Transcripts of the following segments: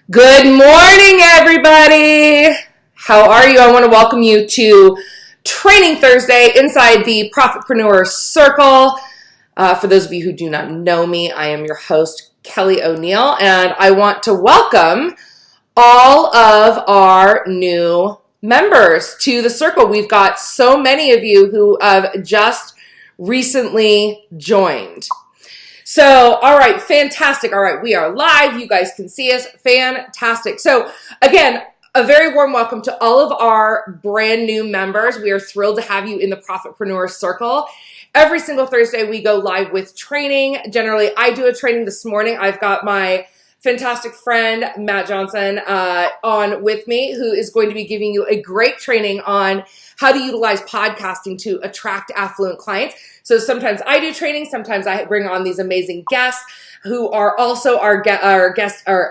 Good morning, everybody. How are you? I want to welcome you to Training Thursday inside the Profit-preneur Circle. For those of you who do not know me, I am your host, Kelly O'Neill, and I want to welcome all of our new members to the circle. We've got so many of you who have just recently joined. So, all right, fantastic. All right, we are live. You guys can see us. Fantastic. So, again, a very warm welcome to all of our brand new members. We are thrilled to have you in the Profit-preneur Circle. Every single Thursday, we go live with training. Generally, I do a training this morning. I've got my fantastic friend, Matt Johnson, on with me, who is going to be giving you a great training on how to utilize podcasting to attract affluent clients. So sometimes I do training, sometimes I bring on these amazing guests who are also our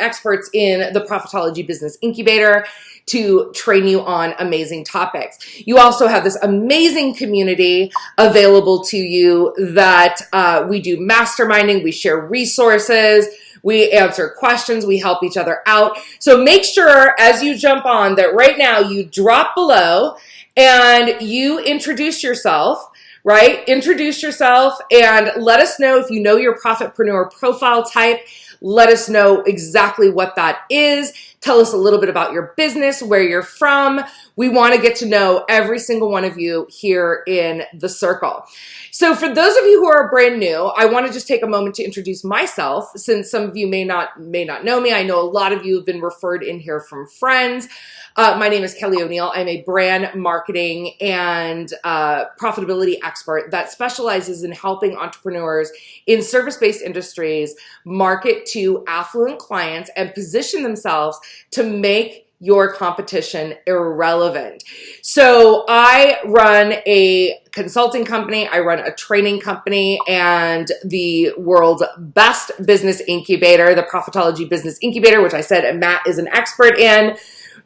experts in the Profitology Business Incubator to train you on amazing topics. You also have this amazing community available to you that we do masterminding, we share resources, we answer questions, we help each other out. So make sure as you jump on that right now you drop below and you introduce yourself. Right? Introduce yourself and let us know if you know your Profitpreneur profile type. Let us know exactly what that is. Tell us a little bit about your business, where you're from. We want to get to know every single one of you here in the circle. So for those of you who are brand new, I want to just take a moment to introduce myself, since some of you may not know me. I know a lot of you have been referred in here from friends. My name is Kelly O'Neill. I'm a brand marketing and profitability expert that specializes in helping entrepreneurs in service-based industries market to affluent clients and position themselves to make your competition irrelevant. So I run a consulting company, I run a training company, and the world's best business incubator, the Profitology Business Incubator, which I said Matt is an expert in,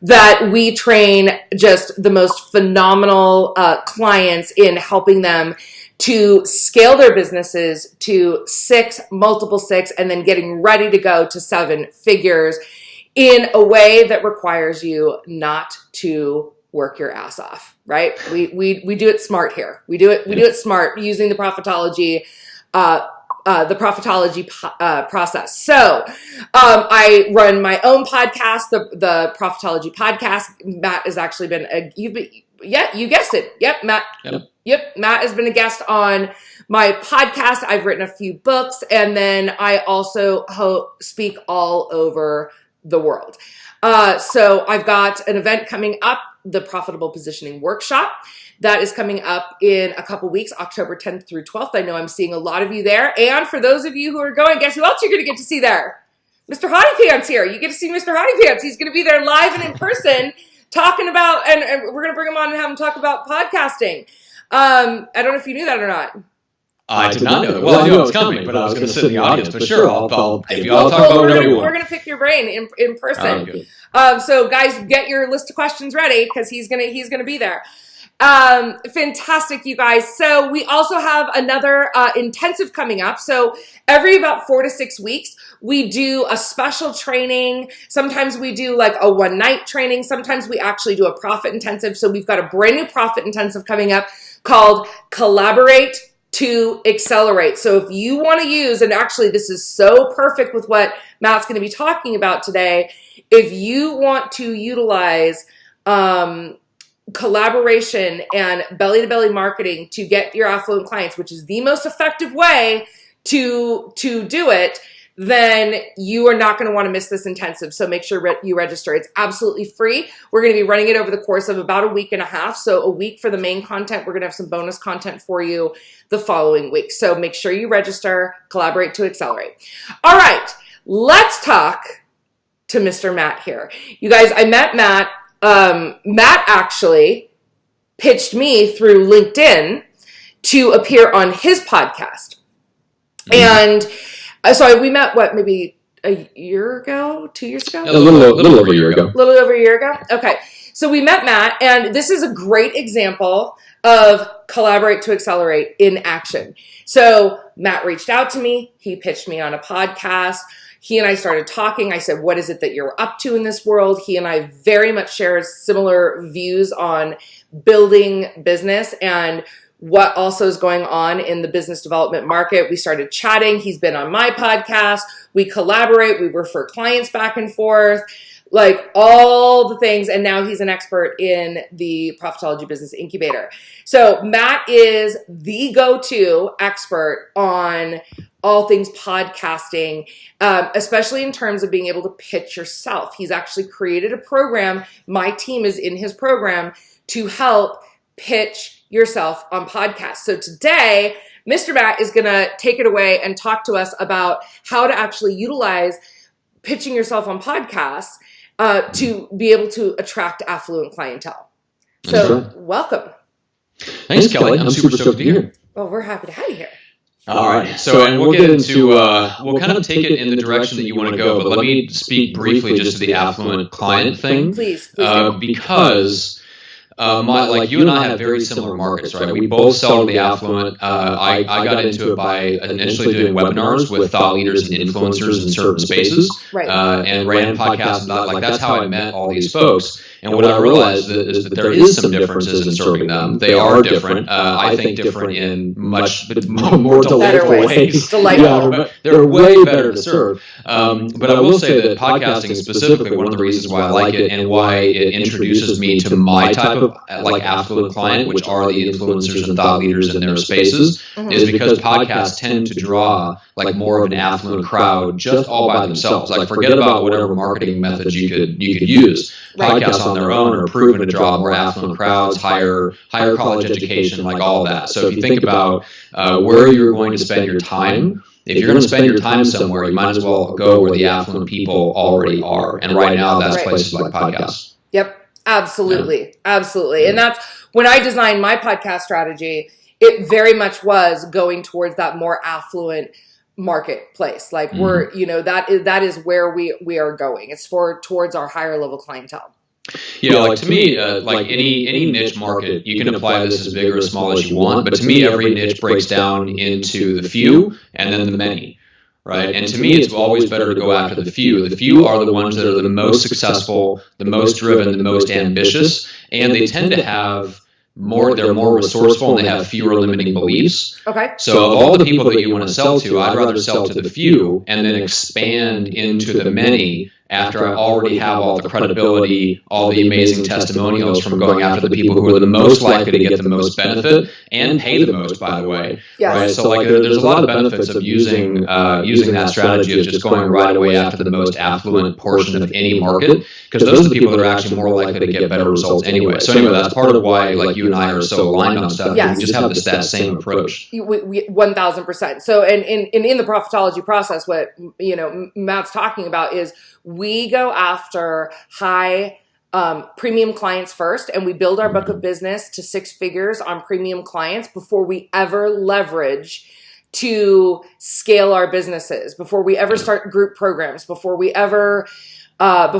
that we train just the most phenomenal clients in helping them to scale their businesses to multiple six, and then getting ready to go to 7 figures in a way that requires you not to work your ass off, right? We do it smart here. We do it smart using the Profitology process. So I run my own podcast, the Profitology podcast. Matt has actually been you guessed it. Yep, Matt. Yep, Matt has been a guest on my podcast. I've written a few books, and then I also speak all over the world. So I've got an event coming up, the Profitable Positioning Workshop. That is coming up in a couple weeks, October 10th through 12th. I know I'm seeing a lot of you there. And for those of you who are going, guess who else you're going to get to see there? Mr. Hottie Pants here. You get to see Mr. Hottie Pants. He's going to be there live and in person talking about, and we're going to bring him on and have him talk about podcasting. I don't know if you knew that or not. I did not know that. Well, I knew it was coming, but I was going to sit in the audience. But sure, I'll talk about whatever you want. We're going to pick your brain in person. So guys, get your list of questions ready because he's gonna be there. Fantastic, you guys. So we also have another intensive coming up. So every about 4 to 6 weeks, we do a special training. Sometimes we do like a one-night training. Sometimes we actually do a profit intensive. So we've got a brand new profit intensive coming up called Collaborate to Accelerate. So if you want to use, and actually this is so perfect with what Matt's going to be talking about today, if you want to utilize collaboration and belly-to-belly marketing to get your affluent clients, which is the most effective way to do it, then you are not going to want to miss this intensive. So make sure you register. It's absolutely free. We're going to be running it over the course of about a week and a half. So a week for the main content. We're going to have some bonus content for you the following week. So make sure you register, Collaborate to Accelerate. All right, let's talk to Mr. Matt here. You guys, I met Matt. Matt actually pitched me through LinkedIn to appear on his podcast. And so we met, maybe a year ago, 2 years ago? A little over a year ago. A little over a year ago? Okay. So we met Matt, and this is a great example of Collaborate to Accelerate in action. So Matt reached out to me. He pitched me on a podcast. he and I started talking. I said, what is it that you're up to in this world? He and I very much share similar views on building business and what also is going on in the business development market. We started chatting. He's been on my podcast. We collaborate. We refer clients back and forth, like all the things. And now he's an expert in the Profitology Business Incubator. So Matt is the go-to expert on all things podcasting, especially in terms of being able to pitch yourself. He's actually created a program. My team is in his program to help pitch yourself on podcasts. So today, Mr. Matt is going to take it away and talk to us about how to actually utilize pitching yourself on podcasts to be able to attract affluent clientele. So welcome. Thanks, Kelly. I'm super stoked to be here. Well, we're happy to have you here. All right. So, and we'll get into, we'll kind of take it in the direction that you want to go, but let me speak briefly just to the affluent client thing. Please. Because like you and I have very similar markets, right? We both sell to the affluent. I got into it by initially doing webinars with thought leaders and influencers in certain spaces, right. And ran podcasts and that. Like that's how I met all these folks. And what I realized is that there is some differences in serving them. They are different. I think different in much more delightful ways. Yeah, they're way better to serve. But I will say that podcasting is specifically one of the reasons why I like it and why it introduces me to my type of like affluent client, which are the influencers and thought leaders in their spaces, is because podcasts tend to draw like more of an affluent crowd just all by themselves. Like forget about whatever marketing methods you could use. Podcasts on their own are proven to draw more affluent crowds, higher college education, like all of that. So if you think about where you're going to spend your time, if you're going to spend your time somewhere, you might as well go where the affluent people already are. And right now, that's places like podcasts. Yep. Absolutely. Absolutely. And that's when I designed my podcast strategy, it very much was going towards that more affluent marketplace. Like we're, that is where we are going. It's towards our higher level clientele. Yeah, like to me, like any niche market, you can apply this as big or as small as you want. But to me, every niche breaks down into the few and then the many. Right. And to me, it's always better to go after the few. The few are the ones that are the most successful, the most driven, the most ambitious, and they tend to have they're more resourceful and they have fewer limiting beliefs. Okay. So of all the people that you want to sell to, I'd rather sell to the few and then expand into the many after I already have all the credibility, all the amazing testimonials from going after the people who are the most likely to get the most benefit and pay the most, by the way. Yes. Right? So like there's a lot of benefits of using that strategy of just going right away after the most affluent portion of any market, because those are the people that are actually more likely to get better results anyway. So anyway, that's part of why like you and I are so aligned on stuff. Yes. We just have that same approach. We 1,000%. So and in the profitology process, what Matt's talking about is we go after high premium clients first, and we build our book of business to 6 figures on premium clients before we ever leverage to scale our businesses, before we ever start group programs, before we ever come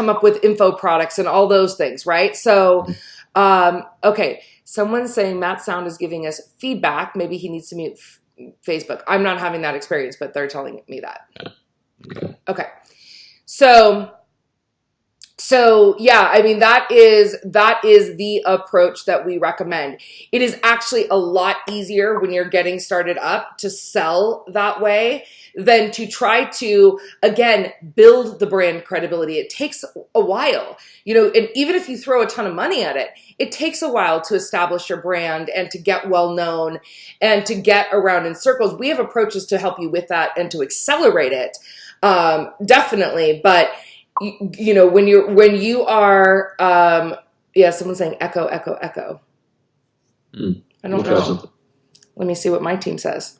up with info products and all those things, right? So, okay, someone's saying Matt's sound is giving us feedback. Maybe he needs to mute Facebook. I'm not having that experience, but they're telling me that. Okay. So yeah, I mean, that is the approach that we recommend. It is actually a lot easier when you're getting started up to sell that way than to try to, again, build the brand credibility. It takes a while, and even if you throw a ton of money at it, it takes a while to establish your brand and to get well known and to get around in circles. We have approaches to help you with that and to accelerate it. Definitely. But when you are, someone's saying echo. I don't know. Let me see what my team says.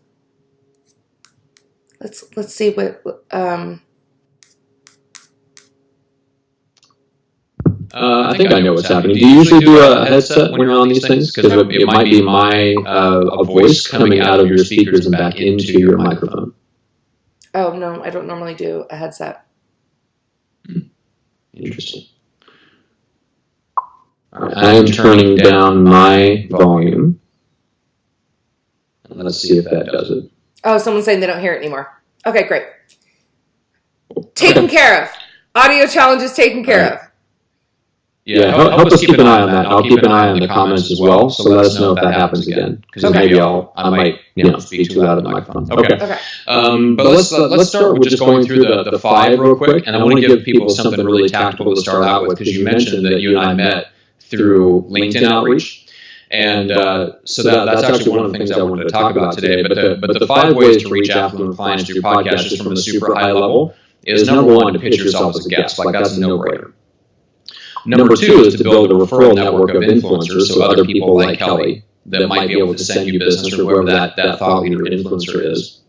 Let's see what, I think I know what's happening. Do you usually do a headset when you're on these things? Because it might be a voice coming out of your speakers and back into your microphone. Oh, no, I don't normally do a headset. Interesting. All right, I am turning down my volume. Let's see if that does it. Oh, someone's saying they don't hear it anymore. Okay, great. Taken care of. Audio challenges taken care of. Yeah, help us keep an eye on that. I'll keep an eye on the comments as well. So let us know if that happens again, because maybe I might speak too loud in the microphone. Okay. But let's start with just going through the 5 real quick, and I want to give people something really tactical to start out with, because you mentioned that you and I met through LinkedIn outreach. And so that's actually one of the things I wanted to talk about today. But the 5 ways to reach affluent clients through podcasts just from a super high level is, number 1, to pitch yourself as a guest. Like, that's a no-brainer. Number 2 is to build a referral network of influencers, so other people like Kelly that might be able to send you business, or whoever that thought leader influencer is.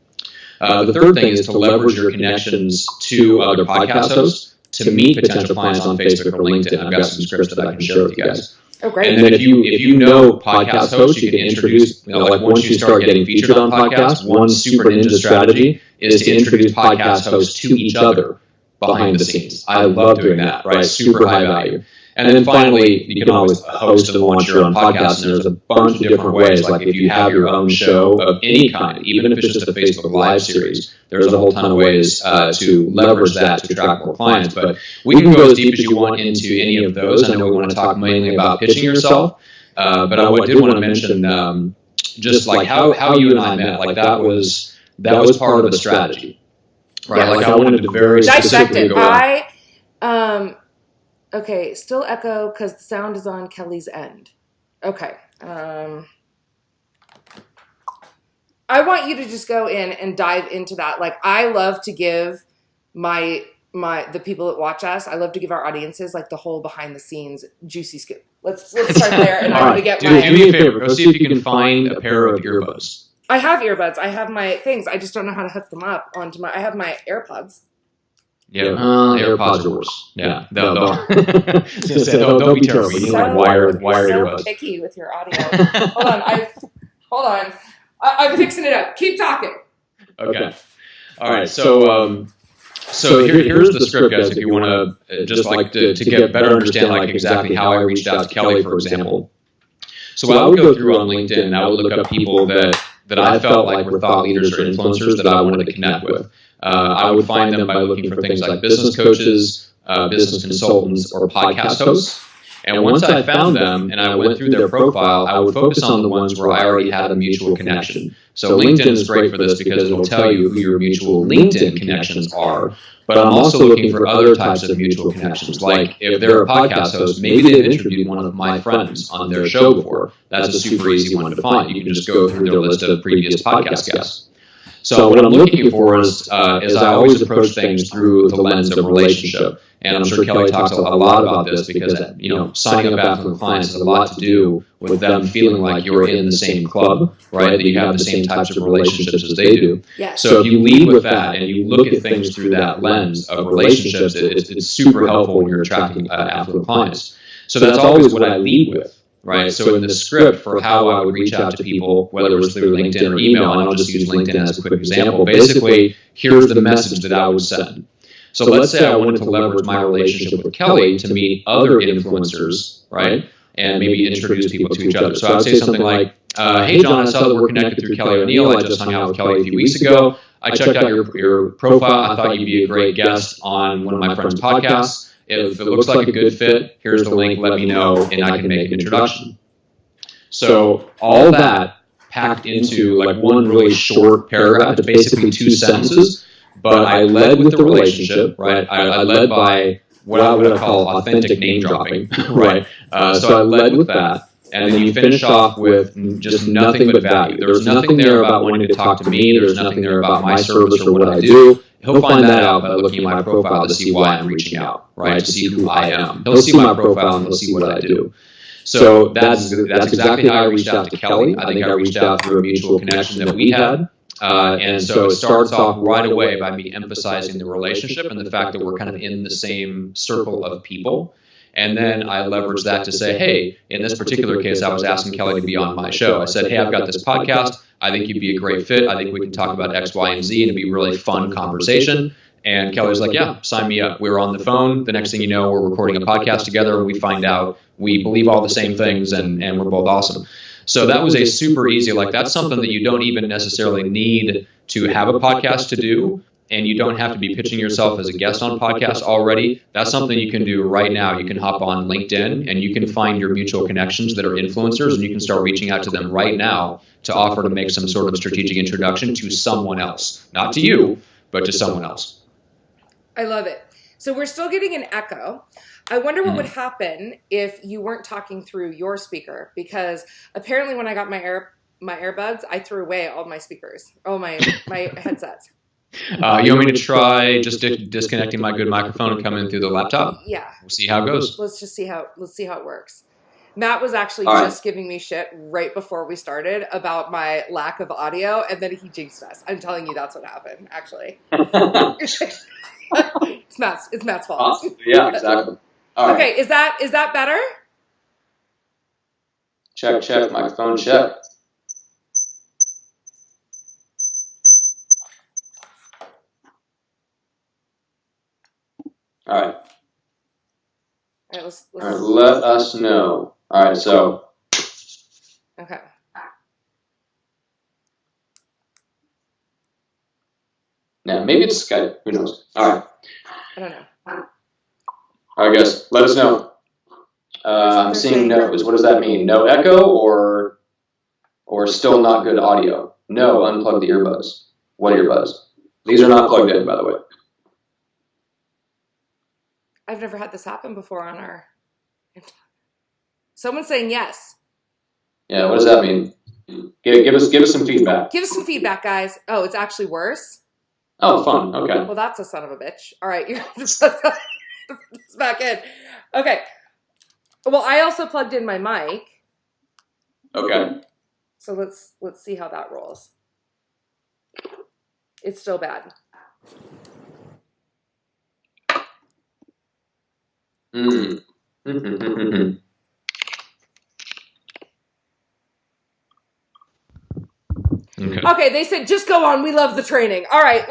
The third thing is to leverage your connections to other podcast hosts to meet potential clients on Facebook or LinkedIn. I've got some scripts that I can share with you guys. Oh, great. And then if you know podcast hosts, you can introduce, like once you start getting featured on podcasts, one super ninja strategy is to introduce podcast hosts to each other behind the scenes. I love doing that, right? Super high value. And then finally, you can always host and launch your own podcast, and there's a bunch of different ways. Like if you have your own show of any kind, even if it's just a Facebook Live series, there's a whole ton of ways to leverage that to attract more clients. But we can go as deep as you want into any of those. I know we want to talk mainly about pitching yourself, but I did want to mention just like how you and I met. Like that was part of the strategy. Right, like I wanted to very specifically go on. Okay, still echo because the sound is on Kelly's end. Okay. I want you to just go in and dive into that. Like, I love to give the people that watch us, I love to give our audiences like the whole behind the scenes juicy scoop. Let's start there, and I'm going to get do me a favor. Go see if you can find a pair of earbuds. I have earbuds. I have my things. I just don't know how to hook them up onto I have my AirPods. Yeah, AirPods are worse. Yeah, they'll be terrible. You need like wired earbuds. So picky with your audio. Hold on. I'm fixing it up. Keep talking. Okay. All right. So here's the script, guys. If you want to just like to get better understand like exactly how I reached out to Kelly, for example. So I would go through on LinkedIn and I would look up people that I felt like were thought leaders or influencers that I wanted to connect with. I would find them by looking for things like business coaches, business consultants, or podcast hosts. And once I found them and I went through their profile, I would focus on the ones where I already had a mutual connection. So LinkedIn is great for this because it will tell you who your mutual LinkedIn connections are. But I'm also looking for other types of mutual connections. Like if they're a podcast host, maybe they've interviewed one of my friends on their show before. That's a super easy one to find. You can just go through their list of previous podcast guests. So what I'm looking for is I always approach things through the lens of relationship. And I'm sure Kelly talks a lot about this because, signing up affluent clients has a lot to do with them feeling like you're in the same club, right? That you have the same types of relationships as they do. Yes. So if you lead with that and you look at things through that lens of relationships, it's super helpful when you're attracting affluent clients. So that's always what I lead with. Right. So in the script for how I would reach out to people, whether it was through LinkedIn or email, and I'll just use LinkedIn as a quick example. Basically, here's the message that I would send. So let's say I wanted to leverage my relationship with Kelly to meet other influencers, right? And maybe introduce people to each other. So I would say something like, hey, John, I saw that we're connected through Kelly O'Neill. I just hung out with Kelly a few weeks ago. I checked out your profile. I thought you'd be a great guest on one of my friend's podcasts. If it looks like a good fit, here's the link, let me know, and I can make an introduction. So all that packed into like one really short paragraph, it's basically 2 sentences, but I led with the relationship, right? I led by what I would call authentic name dropping, right? So I led with that, and then you finish off with just nothing but value. There was nothing there about wanting to talk to me. There was nothing there about my service or what I do. He'll find that out by looking at my profile to see why I'm reaching out, right? To see who I am. He'll see my profile and he'll see what I do. So that's exactly how I reached out to Kelly. I think I reached out through a mutual connection that we had. And so it starts off right away by me emphasizing the relationship and the fact that we're kind of in the same circle of people. And then I leveraged that to say, hey, in this particular case, I was asking Kelly to be on my show. I said, hey, I've got this podcast. I think you'd be a great fit. I think we can talk about X, Y, and Z, and it'd be a really fun conversation. And Kelly was like, yeah, sign me up. We were on the phone. The next thing you know, we're recording a podcast together, and we find out we believe all the same things, and we're both awesome. So that was a super easy, like that's something that you don't even necessarily need to have a podcast to do, and you don't have to be pitching yourself as a guest on podcasts already, that's something you can do right now. You can hop on LinkedIn and you can find your mutual connections that are influencers, and you can start reaching out to them right now to offer to make some sort of strategic introduction to someone else. Not to you, but to someone else. I love it. So we're still getting an echo. I wonder what would happen if you weren't talking through your speaker, because apparently when I got my earbuds, I threw away all my speakers, my headsets. You want me to try just disconnecting my good microphone and coming through the laptop? Yeah. We'll see how it goes. Let's see how it works. Matt was actually just giving me shit right before we started about my lack of audio, and then he jinxed us. I'm telling you, that's what happened, actually. It's Matt's fault. Awesome. Yeah, exactly. All right. Is that better? Check, microphone check. All right. All right, let us know. All right, so. Okay. Now, maybe it's Skype. Who knows? All right. I don't know. All right, guys, let us know. I'm seeing no's. What does that mean? No echo or still not good audio? No, unplug the earbuds. What earbuds? These are not plugged in, by the way. I've never had this happen before on our... Someone's saying yes. Yeah, what does that mean? Give us some feedback. Give us some feedback, guys. Oh, it's actually worse? Oh, fun. Okay. Well, that's a son of a bitch. All right, you're just back in. Okay. Well, I also plugged in my mic. Okay. So let's see how that rolls. It's still bad. Okay, they said just go on. We love the training. All right,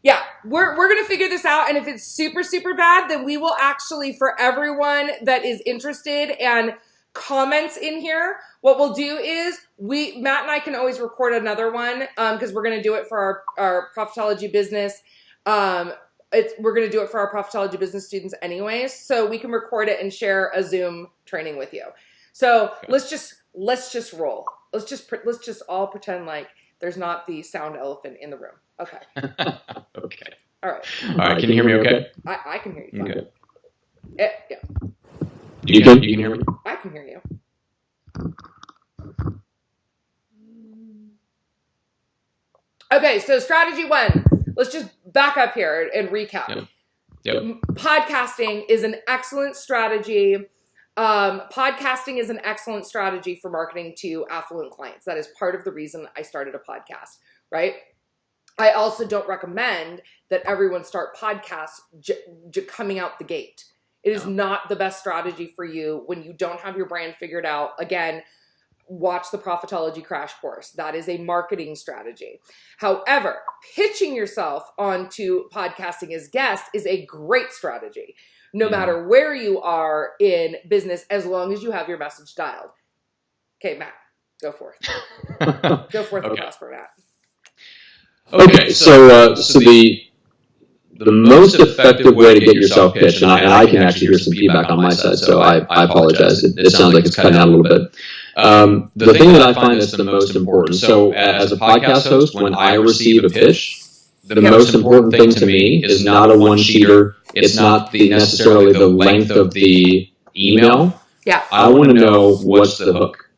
yeah, we're gonna figure this out, and if it's super, super bad, then we will actually, for everyone that is interested and comments in here, what we'll do is Matt and I can always record another one because we're gonna do it for our Profitology business. We're gonna do it for our Profitology business students anyways, so we can record it and share a Zoom training with you. So let's just roll. Let's just all pretend like there's not the sound elephant in the room. Okay. Okay. All right. All right. Can you hear me okay? I can hear you. Okay. Yeah. You can hear me? I can hear you. Okay, so strategy 1. Let's just back up here and recap. Yep. Podcasting is an excellent strategy. Podcasting is an excellent strategy for marketing to affluent clients. That is part of the reason I started a podcast, right? I also don't recommend that everyone start podcasts coming out the gate. It is not the best strategy for you when you don't have your brand figured out. Again, watch the Profitology crash course. That is a marketing strategy. However, pitching yourself onto podcasting as guest is a great strategy, no matter where you are in business, as long as you have your message dialed. Okay, Matt, go forth. Go forth and prosper, Matt. Okay, so the most effective way to get yourself pitched, and I can actually hear some feedback on my side, so I apologize. It sounds like it's cutting out a little bit. The thing that I find that's the most important, so as a podcast host, when I receive a pitch, the most important thing to me is not a one-sheeter. It's not necessarily the length of the email. Yeah. I want to know what's the hook.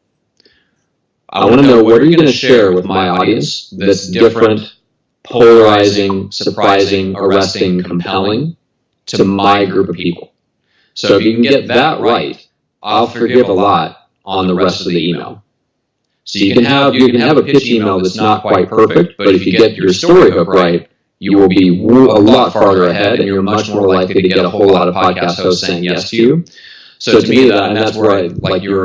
I want to know what are you going to share with my audience that's different, polarizing, surprising, arresting, compelling to my group of people. So if you can get that right, I'll forgive a lot on the rest of the email. So you can have a pitch email that's not quite perfect, but if you get your story hook right, you will be a lot farther ahead, and you're much more likely to get a whole lot of podcast hosts saying yes to you. So to me, that's where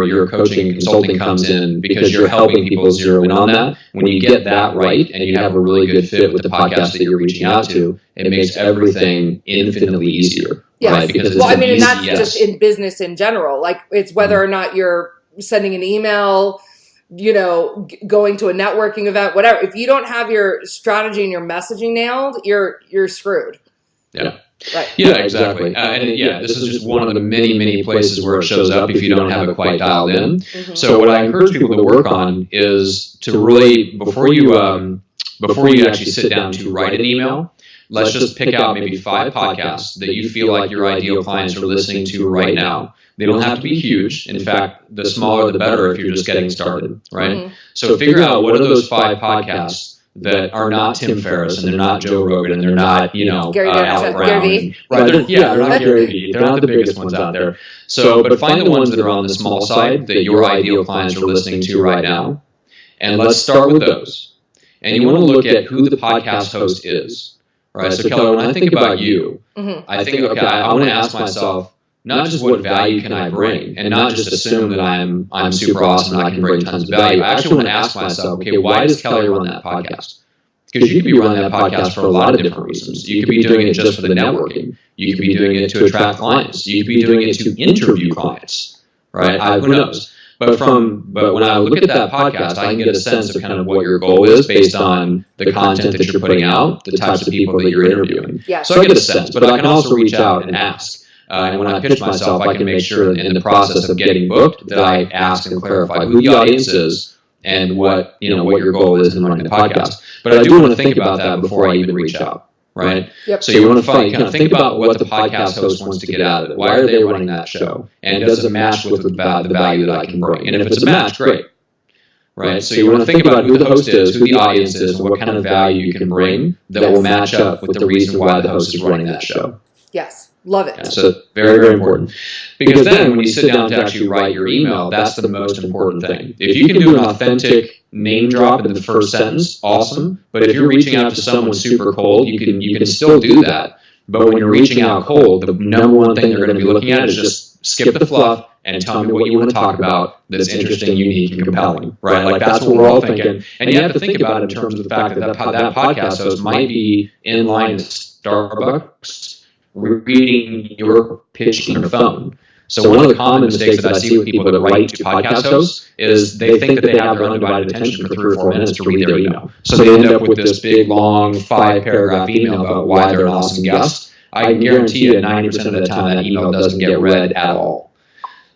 your coaching and consulting comes in, because you're helping people zero in on that. When you get that right and you have a really good fit with the podcast that you're reaching out to, it makes everything infinitely easier. Yes. Right? Because and that's just in business in general. Like, it's whether or not you're sending an email going to a networking event, whatever. If you don't have your strategy and your messaging nailed, you're screwed. Yeah. Right. Yeah, exactly. This is just one of the many places where it shows up if you don't have it quite dialed in. Mm-hmm. So what I encourage people to work on is to really, before you actually sit down to write an email, let's just pick out maybe 5 podcasts that you feel like your ideal clients are listening to right now. They don't have to be huge. In fact, the smaller the better if you're just getting started, right? Mm-hmm. So figure out what are those 5 podcasts that are not Tim Ferriss and they're not Joe Rogan and they're not, Al Brown. Right. They're not Gary Vee. They're not the biggest ones out there. So, but find the ones that are on the small side that your ideal clients are listening to right now. And let's start with those. And you want to look at who the podcast host is. Right. So Keller, when I think about you, I think, okay, I want to ask myself, not just what value can I bring, and not just assume that I'm super awesome and I can bring tons of value. I actually want to ask myself, okay, why does Kelly run that podcast? Because you could be running that podcast for a lot of different reasons. You could be doing it just for the networking. You could be doing it to attract clients. You could be doing it to interview clients, right? Who knows? But when I look at that podcast, I can get a sense of kind of what your goal is based on the content that you're putting out, the types of people that you're interviewing. Yeah. So I get a sense, but I can also reach out and ask. And when I pitch myself, I can make sure that in the process of getting booked that I ask and clarify who the audience is and what your goal is in running the podcast. But I do want to think about that before I even reach out, right? Yep. So you want to think about what the podcast host wants to get out of it. Why are they running that show? And does it match with the value that I can bring? And if it's a match, great. Right? So you want to think about who the host is, who the audience is, and what kind of value you can bring that will match up with the reason why the host is running that show. Yes. Love it. Yeah, so very, very important. Because then when you sit down to actually write your email, that's the most important thing. If you can do an authentic name drop in the first sentence, awesome. But if you're reaching out to someone super cold, you can still do that. But when you're reaching out cold, the number one thing they're going to be looking at is just skip the fluff and tell me what you want to talk about that's interesting, unique, and compelling, right? Like that's what we're all thinking. And you have to think about it in terms of the fact that that podcast host might be in line at Starbucks reading your pitch on your phone. So one of the common mistakes that I see with people that write to podcast hosts is they think that they have their undivided attention for 3 or 4 minutes to read their email. So they end up with this big, long, 5-paragraph email about why they're an awesome guest. I can guarantee you 90% of the time that email doesn't get read at all.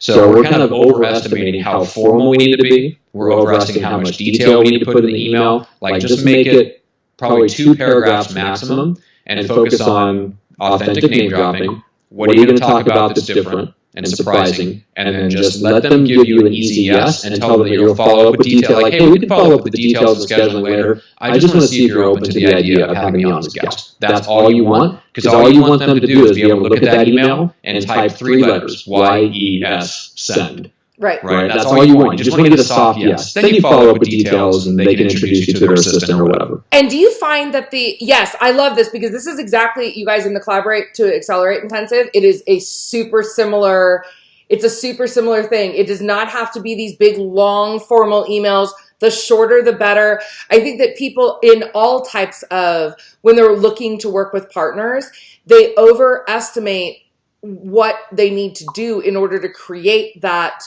So we're kind of overestimating how formal we need to be. We're overestimating how much detail we need to put in the email. Like just make it probably 2 paragraphs maximum and focus on authentic name dropping. What are you going to talk about that's different and surprising? And then just let them give you an easy yes and tell them that you'll follow up with detail. Like, hey, we can follow up with the details of scheduling later. I just want to see if you're open to the idea of having me on as a guest. That's all you want, because all you want them to do is be able to look at that email and type 3 letters, YES, send. Right. That's all you want. You just want to get a soft yes. Then you follow up with details and they can introduce you to their assistant or whatever. And do you find that yes, I love this because this is exactly, you guys in the Collaborate to Accelerate Intensive, it is a super similar thing. It does not have to be these big, long, formal emails. The shorter, the better. I think that people in all types of, when they're looking to work with partners, they overestimate what they need to do in order to create that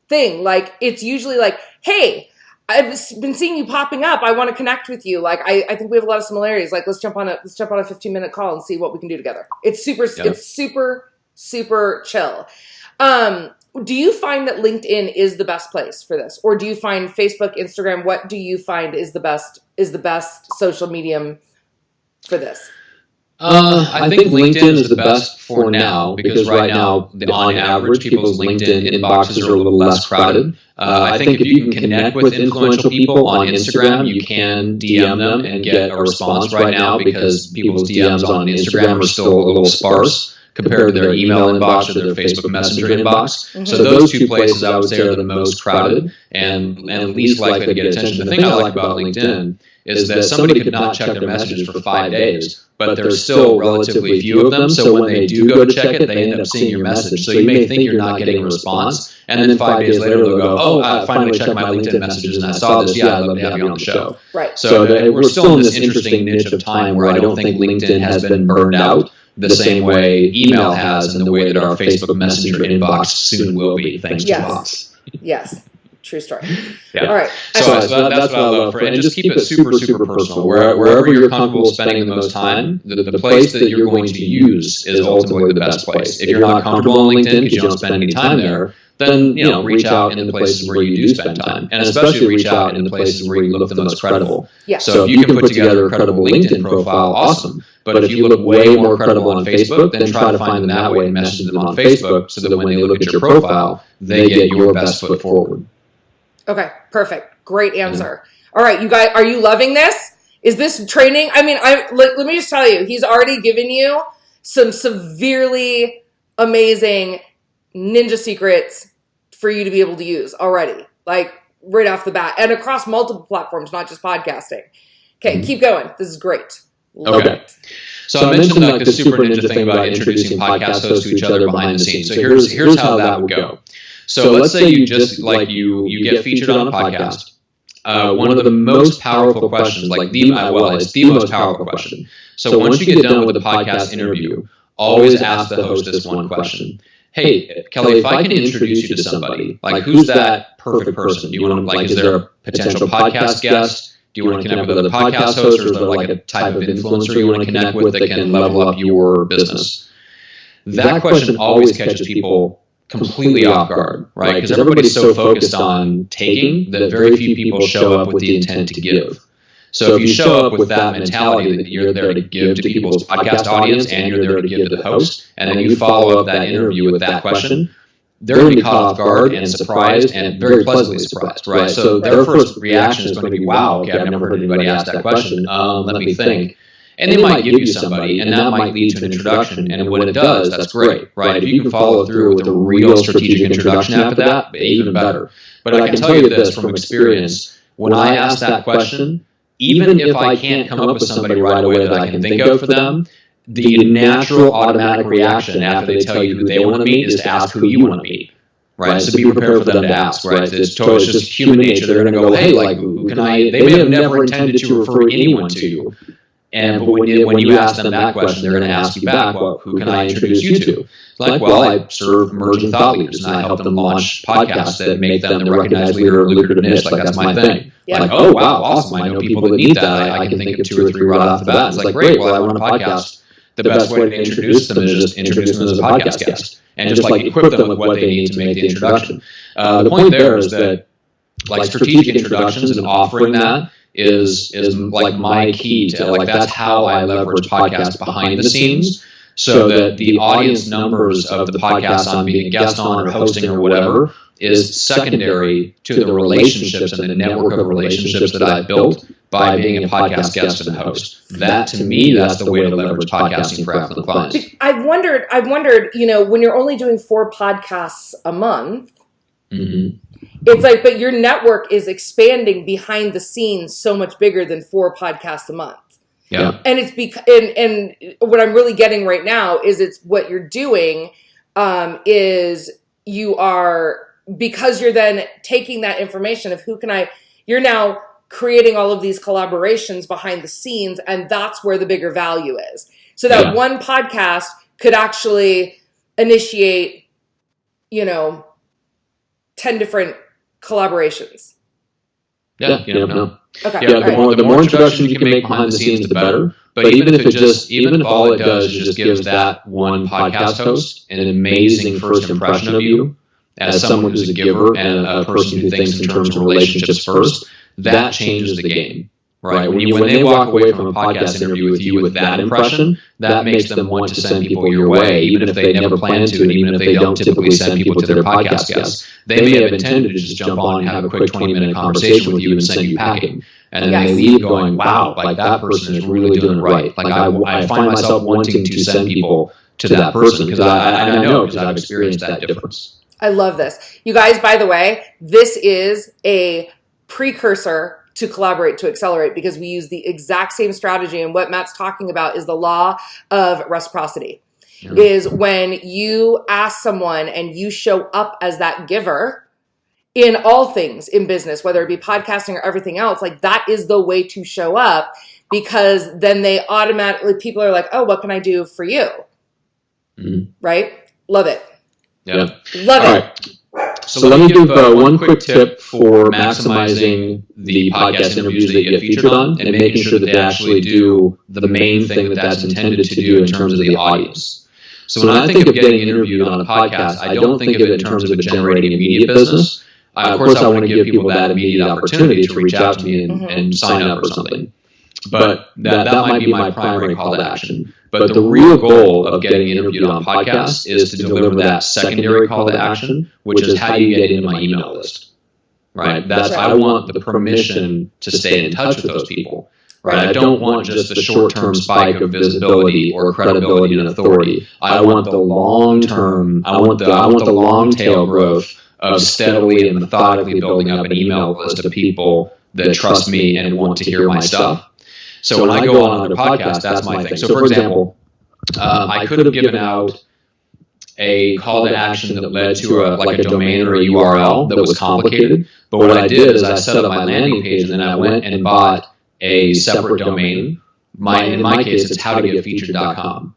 thing. Like, it's usually like, hey, I've been seeing you popping up. I want to connect with you. Like, I think we have a lot of similarities. Like, let's jump on a 15-minute call and see what we can do together. It's super, super chill. Do you find that LinkedIn is the best place for this? Or do you find Facebook, Instagram, what do you find is the best social medium for this? I think LinkedIn is the best for now because right now, on average, people's LinkedIn inboxes are a little less crowded. I think if you can connect with influential people on Instagram, you can DM them and get a response right now because people's DMs on Instagram are still a little sparse compared to their email inbox or their Facebook Messenger inbox. Mm-hmm. So those 2 places I would say are the most crowded and least likely to get attention. The thing I like about LinkedIn is that somebody could not check their messages for 5 days, but there's still relatively few of them. So when they do go to check it, they end up seeing your message. So you may think you're not getting a response, and then 5 days later they'll go, I finally checked my LinkedIn messages and I saw this. Yeah, I'd love to have you on the show. Right. So we're still in this interesting niche of time where I don't think LinkedIn has been burned out the same way email has and the way that our Facebook Messenger inbox soon will be, thanks to bots. Yes. True story. Yeah. All right. So that's what I love. And just keep it super, super personal. Wherever you're comfortable spending the most time, the place that you're going to use is ultimately the best place. If you're not comfortable on LinkedIn because you don't spend any time there, then reach out in the places where you do spend time, and especially reach out in the places where you look the most credible. Yeah. So if you can put together a credible LinkedIn profile, awesome. But if you look way more credible on Facebook, then try to find them that way and message them on Facebook so that when they look at your profile, they get your best foot forward. Okay, perfect. Great answer. All right, you guys, are you loving this? Is this training? I mean, let me just tell you, he's already given you some severely amazing ninja secrets for you to be able to use already, like right off the bat, and across multiple platforms, not just podcasting. Okay, keep going. This is great. Love it. So I mentioned like the super ninja thing about introducing podcast hosts to each other behind the scenes. So here's how that would go. So let's say you just like you get featured on a podcast. One of the most powerful questions, it's the most powerful question. So once you get done with the podcast interview, always ask the host this one question. Hey, Kelly, if I can introduce you to somebody, like who's that perfect person? Do you want to, is there a potential podcast guest? Do you want to connect with other podcast hosts, or is there like a type of influencer you want to connect with that can level up your business? That question always catches people completely off guard, right? Because everybody's so focused on taking that very few people show up with the intent to give. So if you show up with that mentality that you're there to give to people's podcast audience and you're there to give to the host, and then you follow up that interview with that question, they're going to be caught off guard and surprised, and very pleasantly surprised, right? So their first reaction is going to be, wow, okay, I've never heard anybody ask that question. Let me think. And they might give you somebody, and that might lead to an introduction. And when it does, that's great, right? If you can follow through with a real strategic introduction after that, even better. But I can tell you this from experience, when I ask that question, even if I can't come up with somebody right away that I can think of for them, the natural automatic reaction after they tell you who they want to meet is to ask who you want to meet, right? So be prepared for them to ask, right? It's just human nature. They're going to go, hey, like, who can I? They may have never intended to refer anyone to you. But when you ask them that question, they're going to ask you back, well, who can I introduce you to? It's like, well, I serve emerging thought leaders, and I help them launch podcasts that make them the recognized leader of a lucrative niche. Like, that's my thing. Yeah. Like, oh, wow, awesome. I know people that need that. I can think of 2 or 3 right off the bat. It's like, great, well, I run a podcast. The best way to introduce them is just introduce them as a podcast guest and just like equip them with what they need to make the introduction. The point there is that like strategic introductions and offering that is like my key to, like, that's how I leverage podcasts behind the scenes, so that the audience numbers of the podcast I'm being a guest on or hosting or whatever is secondary to the relationships and the network of relationships that I've built by being a podcast guest and host. That, to me, that's the way to leverage podcasting for affluent clients. I've wondered, when you're only doing 4 podcasts a month, it's like, but your network is expanding behind the scenes so much bigger than 4 podcasts a month. Yeah. And it's and what I'm really getting right now is it's what you're doing is you are, because you're then taking that information of you're now creating all of these collaborations behind the scenes, and that's where the bigger value is. So that one podcast could actually initiate, 10 different collaborations. Yeah, you never know. Okay. Yeah, the more introduction you can make behind the scenes, the better. But even if all it does is just gives that one podcast host an amazing first impression of you as someone who's a giver and a person who thinks in terms of relationships first, that changes the game, right? When they walk away from a podcast interview with you with that impression, that makes them want to send people your way, even if they never plan to, and even if they don't typically send people to their podcast guests. They may have intended to just jump on and have a quick 20-minute conversation with you and send you packing. And then they leave going, wow, like that person is really doing it right. Like I find myself wanting to send people to that person because I know, because I've experienced that difference. I love this. You guys, by the way, this is a precursor to Collaborate to Accelerate, because we use the exact same strategy. And what Matt's talking about is the law of reciprocity. Is when you ask someone and you show up as that giver in all things in business, whether it be podcasting or everything else, like that is the way to show up, because then they automatically, people are like, oh, what can I do for you? Right? Love it. Yeah. Love it. Right. So let me give one quick tip for maximizing the podcast interviews that you get featured on and making sure that they actually do the main thing that that's intended to do in terms of the audience. So when I think of getting interviewed on a podcast, I don't think of it in terms of generating immediate business. Of course, I want to give people that immediate opportunity to reach out to me and sign up or something. But that might be my primary call to action. But the real goal of getting interviewed on podcasts is to deliver that secondary call to action, which is how do you get into my email list, right? I want the permission to stay in touch with those people, right? I don't want just the short-term spike of visibility or credibility and authority. I want the long-term, I want the long tail growth of steadily and methodically building up an email list of people that trust me and want to hear my stuff. So when I go on other podcasts, that's my thing. So for example, I could have given out a call to action that led to a domain or a URL that was complicated. But what I did is I set up my landing page and then I went and bought a separate domain. In my case, it's howtogetfeatured.com.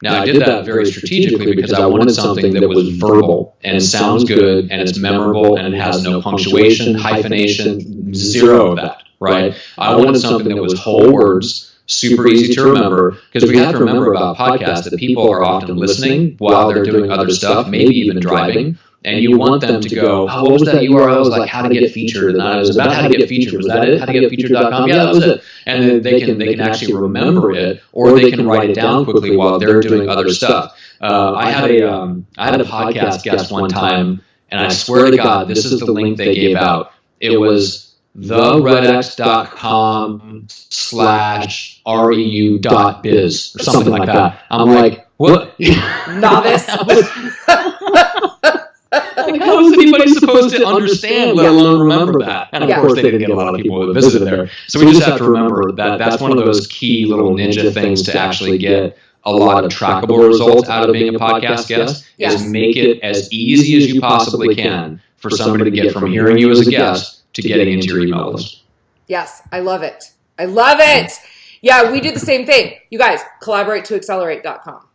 Now, I did that very strategically because I wanted something that was verbal and sounds good and it's memorable and it has no punctuation, hyphenation, zero of that, right? I wanted something that was whole words, super easy to remember, because we have to remember about podcasts that people are often listening while they're doing other stuff, maybe even driving, and you want them to go, oh, what was that URL? It was like how to get featured, and it was about how to get featured. Was that it? Howtogetfeatured.com? Yeah, that was it. And then they can actually remember it, or they can write it down quickly while they're doing other stuff. I had a podcast guest one time, and I swear to God, this is the link they gave out. It was theredx.com/reu.biz or something like that. I'm like, what? Novice. Like, how is anybody supposed to understand, let alone remember that? And of course, they didn't get a lot of people that visited there. So we just have to remember that that's one of those key little ninja things to actually get a lot of trackable results out of being a podcast guest, is make it as easy as you possibly can for somebody to get from hearing you as a guest to getting into your email list. Yes, I love it. I love it. Yeah, we do the same thing. You guys, collaborate ToAccelerate.com.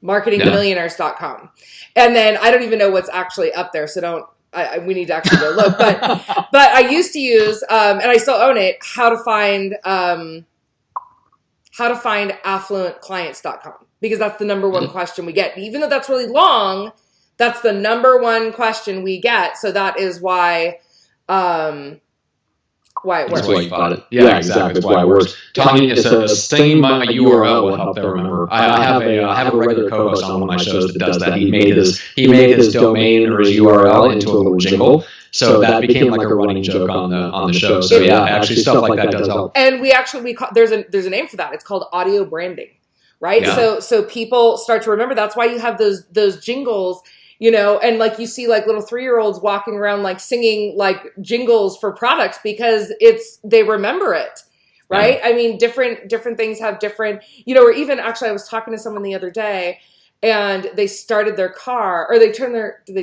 marketingmillionaires.com. And then I don't even know what's actually up there, so we need to actually go look. But I used to use, and I still own it, how to find affluentclients.com, because that's the number one question we get. Even though that's really long, that's the number one question we get. So that is why it works. That's why you bought it. Yeah, exactly. That's why it works. Tanya, saying my URL will help them remember. I have a regular co-host on one of my shows that does that. He made his domain or his URL into a little jingle, so that became like a running joke on the show. So yeah, actually stuff like that does help. And we call, there's a name for that. It's called audio branding, right? Yeah. So people start to remember. That's why you have those jingles. You know, and like you see like little 3-year-olds walking around like singing like jingles for products because they remember it, right? Yeah. I mean, different things have different, or even actually I was talking to someone the other day and they started their car or did they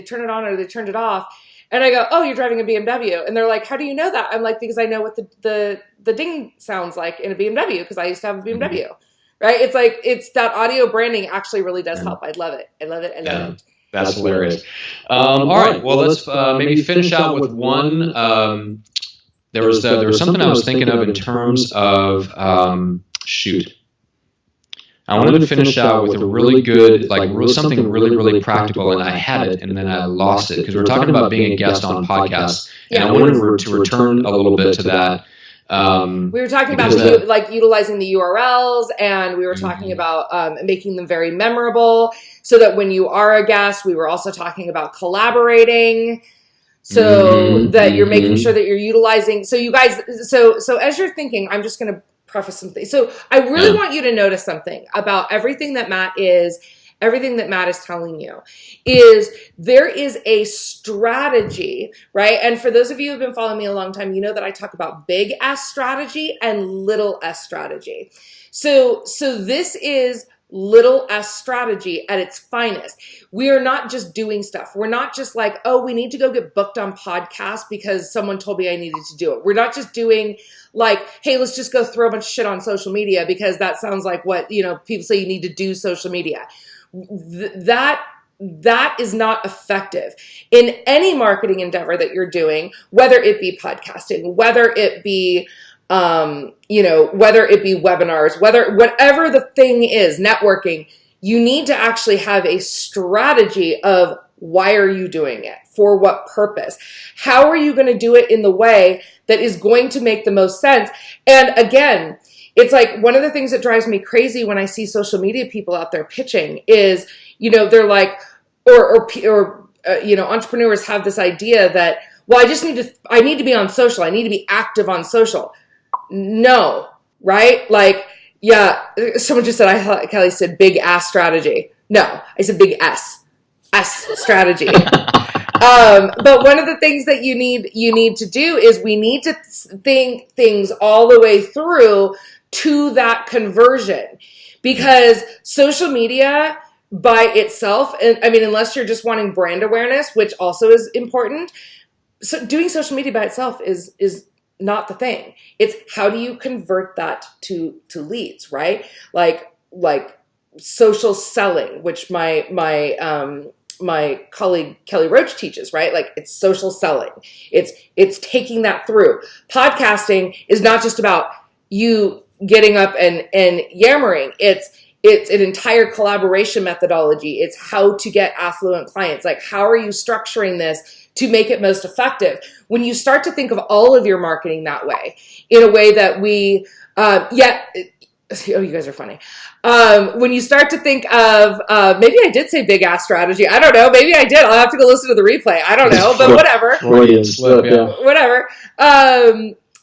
turn it on or they turned it off? And I go, oh, you're driving a BMW. And they're like, how do you know that? I'm like, because I know what the ding sounds like in a BMW because I used to have a BMW, right? It's like, it's that audio branding actually really does help. I love it. I love it. That's hilarious. All right. Well, let's maybe finish out with one. There was something I was thinking of in terms of I wanted to finish out with a really good, something really, really practical, and I had it, and then I lost it because we were talking about being a guest on podcasts, and I wanted to return a little bit to that. We were talking about utilizing the URLs, and we were talking about making them very memorable so that when you are a guest, we were also talking about collaborating so that you're making sure that you're utilizing. So you guys, so as you're thinking, I'm just going to preface something. So I really want you to notice something about everything that Matt is telling you is there is a strategy, right? And for those of you who have been following me a long time, you know that I talk about big S strategy and little S strategy. So this is little S strategy at its finest. We are not just doing stuff. We're not just like, oh, we need to go get booked on podcasts because someone told me I needed to do it. We're not just doing like, hey, let's just go throw a bunch of shit on social media because that sounds like what, people say you need to do social media. That that is not effective in any marketing endeavor that you're doing, whether it be podcasting, whether it be, whether it be webinars, whatever the thing is, networking. You need to actually have a strategy of why are you doing it? For what purpose? How are you going to do it in the way that is going to make the most sense? And again, it's like one of the things that drives me crazy when I see social media people out there pitching is, they're like, entrepreneurs have this idea that, well, I need to be on social. I need to be active on social. No, right? Like, yeah, someone just said, I thought Kelly said big ass strategy. No, I said big S strategy. But one of the things that you need to do is we need to think things all the way through to that conversion, because social media by itself, and I mean, unless you're just wanting brand awareness, which also is important, so doing social media by itself is not the thing. It's how do you convert that to leads, right? Like social selling, which my colleague Kelly Roach teaches, right? Like it's social selling. It's taking that through. Podcasting is not just about you getting up and yammering. It's an entire collaboration methodology. It's how to get affluent clients. Like, how are you structuring this to make it most effective? When you start to think of all of your marketing that way, in a way that oh, you guys are funny. When you start to think of, maybe I did say big ass strategy. I don't know. Maybe I did. I'll have to go listen to the replay. I don't know, but whatever. Whatever.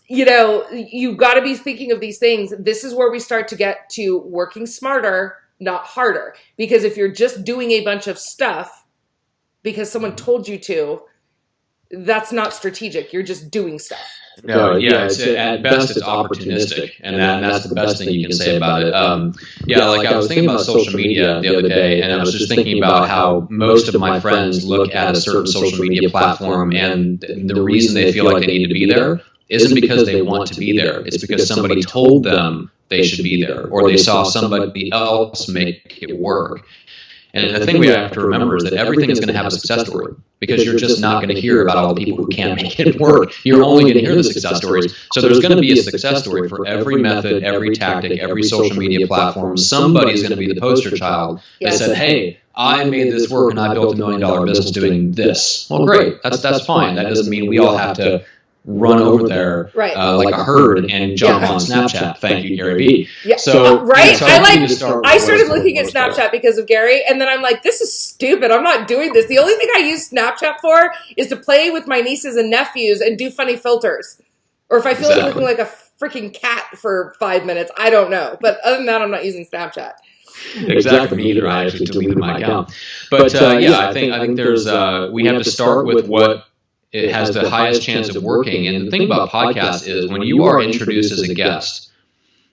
You've got to be thinking of these things. This is where we start to get to working smarter, not harder. Because if you're just doing a bunch of stuff because someone told you to, that's not strategic. You're just doing stuff. No, yeah, at best it's opportunistic, and that's the best thing you can say about it. Like I was thinking about social media the other day, and I was just thinking about how most of my friends look at a certain social media platform, and the reason they feel like they need to be there isn't because they want to be there. It's because somebody told them they should be there, or they saw somebody else make it work. And the thing we have to remember is that everything is going to have a success story, because you're just not going to hear about all the people who can't make it work. You're only going to hear the success stories. So there's going to be a success story for every method, every tactic, every social media platform. Somebody's going to be the poster child that said, hey, I made this work and I built $1 million business doing this. Well, great. That's fine. That doesn't mean we all have to run over there like a herd and jump on Snapchat. Thank you, Gary Vee. Yeah. So, right? So I started looking at Snapchat because of Gary, and then I'm like, this is stupid. I'm not doing this. The only thing I use Snapchat for is to play with my nieces and nephews and do funny filters. Or if I feel like looking like a freaking cat for 5 minutes, I don't know. But other than that, I'm not using Snapchat. Exactly, me either. I actually deleted my account. But I think there's we have to start with what it has the highest chance of working. And the thing about podcasts is when you are introduced as a guest,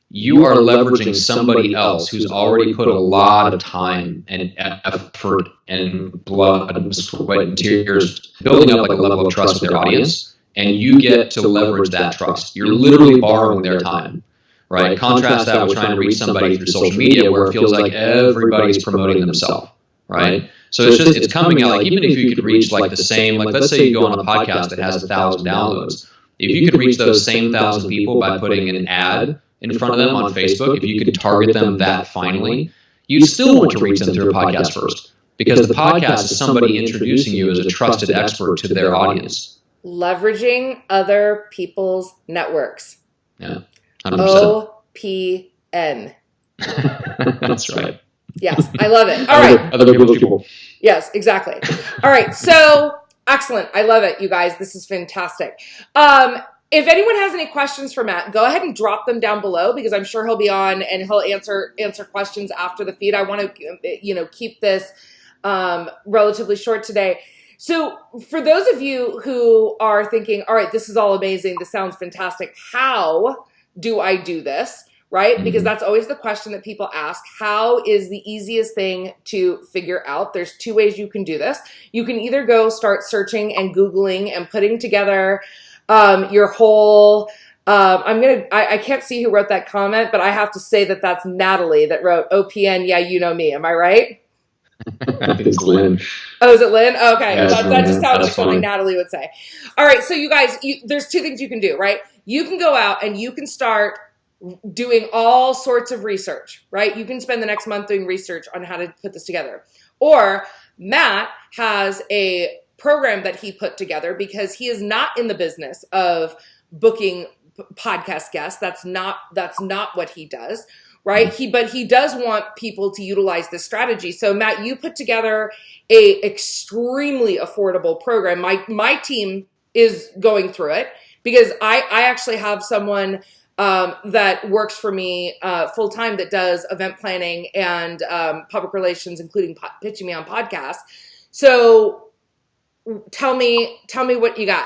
you are leveraging somebody else who's already put a lot of time and effort and blood and sweat and tears building up like a level of trust with their audience, and you get to leverage that trust. You're literally borrowing their time, right? Contrast that with trying to reach somebody through social media where it feels like everybody's promoting themselves, right? So it's coming out, like, even if you could reach like the same, like let's say you go on a podcast that has 1,000 downloads. If you could reach those same 1,000 people by putting an ad in front of them on Facebook, if you could target them that finely, you'd still want to reach them through a podcast first, because the podcast is somebody introducing you as a trusted expert to their audience. Leveraging other people's networks. Yeah, 100%. OPN. That's right. Yes, I love it. All right. Other people's people. Yes, exactly. All right. So excellent. I love it, you guys. This is fantastic. If anyone has any questions for Matt, go ahead and drop them down below, because I'm sure he'll be on and he'll answer questions after the feed. I want to, keep this relatively short today. So for those of you who are thinking, all right, this is all amazing. This sounds fantastic. How do I do this? Right? Because that's always the question that people ask. How is the easiest thing to figure out? There's two ways you can do this. You can either go start searching and Googling and putting together your whole, I can't see who wrote that comment, but I have to say that that's Natalie that wrote OPN. Yeah, you know me. Am I right? I think it's Lynn. Oh, is it Lynn? Okay. Yeah, That just sounds like something fine. Natalie would say. All right. So you guys, there's two things you can do, right? You can go out and you can start doing all sorts of research, right? You can spend the next month doing research on how to put this together. Or Matt has a program that he put together because he is not in the business of booking podcast guests. That's not what he does, right? But he does want people to utilize this strategy. So Matt, you put together a extremely affordable program. My team is going through it because I actually have someone that works for me full time that does event planning and public relations, including pitching me on podcasts. So tell me what you got.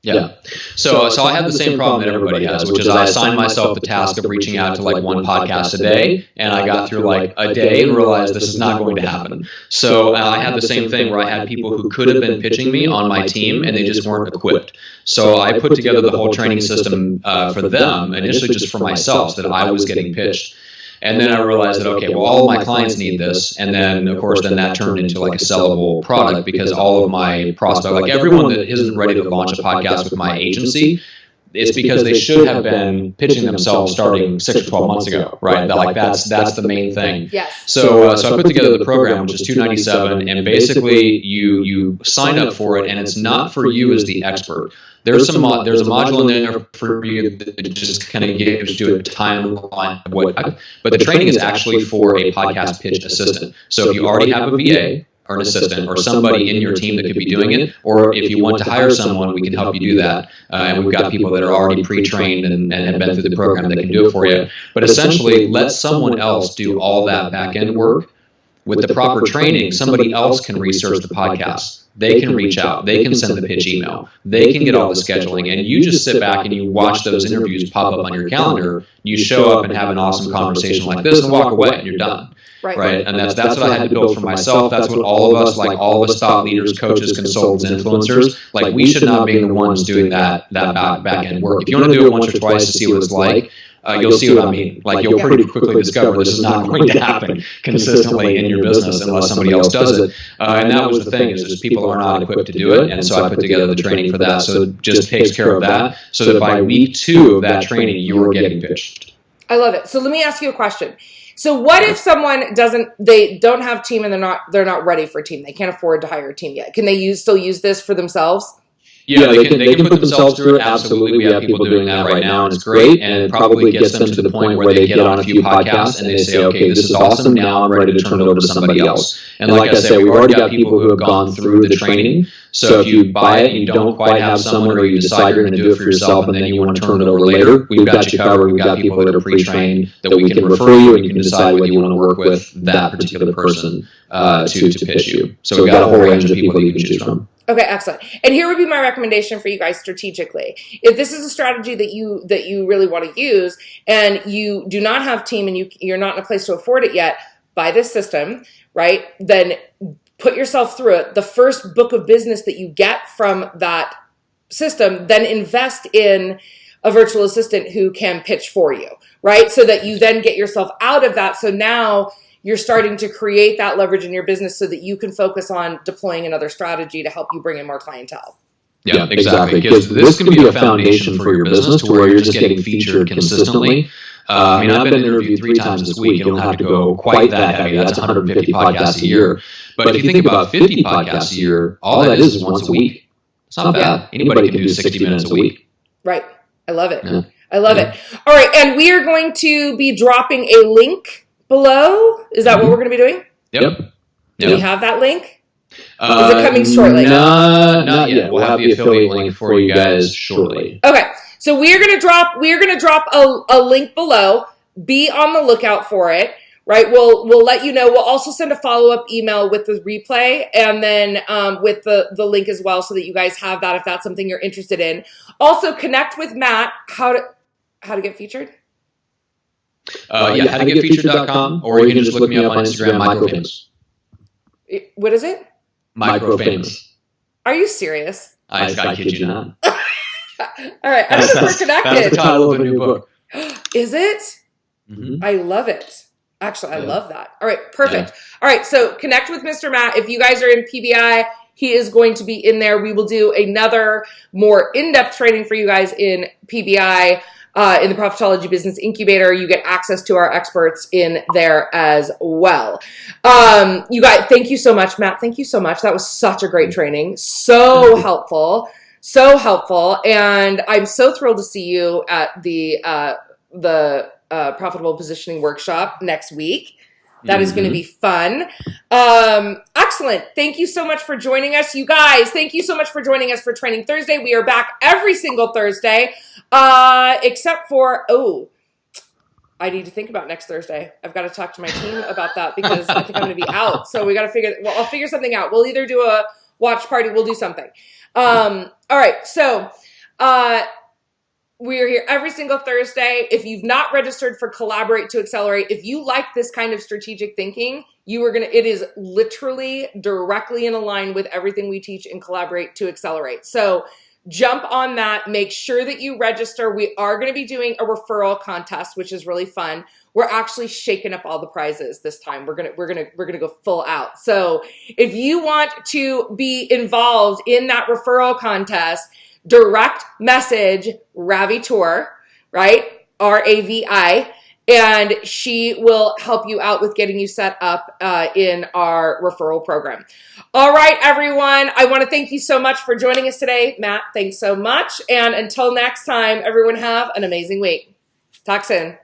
Yeah. So I had the same problem that everybody has, which is I assigned myself the task of reaching out to like one podcast a day, and I got through like a day and realized this is not going to happen. So I had the same thing where I had people who could have been pitching me on my team, and they just weren't equipped. So I put together the whole training system for them, initially just for myself, so that I was getting pitched. And then I realized that, okay, well, all of my clients need this. And then, of course, that turned into like a sellable product because all of my prospects, like everyone that isn't ready to launch a podcast with my agency, it's because they should have been pitching themselves starting 6 or 12 months ago, right? That's the main thing. Yes. So I put together the program, which is $297, and basically you sign up for it, and it's not for you as the expert. There's a module in there for you that just kind of gives you a timeline of but the training is actually for a podcast pitch assistant. So if you already have a VA or an assistant or somebody in your team that could be doing it, or if you want to hire someone, we can help you do that. And we've got people that are already pre-trained and have been through the program that can do it for you. But essentially, let someone else do all that back-end work. With the proper training, somebody else can research the podcast. They can reach out. They can send the pitch email. They can get all the scheduling. And you just sit back and you watch those interviews pop up on your calendar. You show up and have an awesome conversation like this and walk away and you're done. Right? And that's what I had to build for myself. That's what all of us thought leaders, coaches, consultants, influencers, like we should not be the ones doing that back end work. If you want to do it once or twice to see what it's like, you'll see what I mean. Like you'll pretty quickly discover this is not going to happen consistently in your business unless somebody else does it. And that was the thing is just people are not equipped to do it. And so I put together the training for that. So it just takes care of that so that by week 2 of that training, you're getting pitched. I love it. So let me ask you a question. So what if someone they don't have a team and they're not ready for a team? They can't afford to hire a team yet. Can they still use this for themselves? Yeah, they can put themselves through it. Absolutely. We have people doing that right now, and it's great. And it probably gets them to the point where they get on a few podcasts and they say, okay, this is awesome. Now I'm ready to turn it over to somebody else. And like I said, we've already got people who have gone through the training. So if you buy it and you don't quite have someone, or you decide you're going to do it for yourself and then you want to turn it over later, we've got you covered. We've got people that are pre-trained that we can refer you, and you can decide whether you want to work with that particular person to pitch you. So we've got a whole range of people that you can choose from. Okay, excellent. And here would be my recommendation for you guys strategically. If this is a strategy that you really want to use and you do not have team and you're not in a place to afford it yet, buy this system, right? Then put yourself through it. The first book of business that you get from that system, then invest in a virtual assistant who can pitch for you, right? So that you then get yourself out of that. So now you're starting to create that leverage in your business so that you can focus on deploying another strategy to help you bring in more clientele. Yeah, exactly. Because this can be a foundation for your business to where you're just getting featured consistently. I've been interviewed 3 times this week. You don't have to go quite that heavy. That's 150 podcasts a year. But if you think about 50 podcasts a year, all that is once a week. It's not bad. Anybody can do 60 minutes a week. Right. I love it. Yeah. I love it. All right. And we are going to be dropping a link below. Is that what we're going to be doing? Yep. Do we have that link? Is it coming shortly? No, not yet. We'll have the affiliate link for you guys shortly. Okay. So we're going to drop a link below. Be on the lookout for it, right? We'll let you know. We'll also send a follow-up email with the replay and then with the link as well so that you guys have that if that's something you're interested in. Also connect with Matt how to get featured. Howtogetfeatured.com, or you can just look me up on Instagram, Microfamous. What is it? Microfamous. Are you serious? I kid you not. All right, I don't think we're connected. That's the title of the new book. Is it? Mm-hmm. I love it. Actually, I love that. All right, perfect. Yeah. All right, so connect with Mr. Matt. If you guys are in PBI, he is going to be in there. We will do another more in-depth training for you guys in PBI, in the Profitology Business Incubator. You get access to our experts in there as well. You guys, thank you so much, Matt. Thank you so much. That was such a great training. So helpful. So helpful. And I'm so thrilled to see you at the Profitable Positioning Workshop next week. That is going to be fun. Excellent. Thank you so much for joining us. You guys, thank you so much for joining us for Training Thursday. We are back every single Thursday, except for, I need to think about next Thursday. I've got to talk to my team about that because I think I'm going to be out. So we got to I'll figure something out. We'll either do a watch party. We'll do something. All right. So, we are here every single Thursday. If you've not registered for Collaborate to Accelerate, if you like this kind of strategic thinking, it is literally directly in line with everything we teach in Collaborate to Accelerate. So jump on that. Make sure that you register. We are going to be doing a referral contest, which is really fun. We're actually shaking up all the prizes this time. We're gonna go full out. So if you want to be involved in that referral contest, direct message Ravi Tour, right? RAVI, and she will help you out with getting you set up in our referral program. All right, everyone. I want to thank you so much for joining us today. Matt, thanks so much. And until next time, everyone have an amazing week. Talk soon.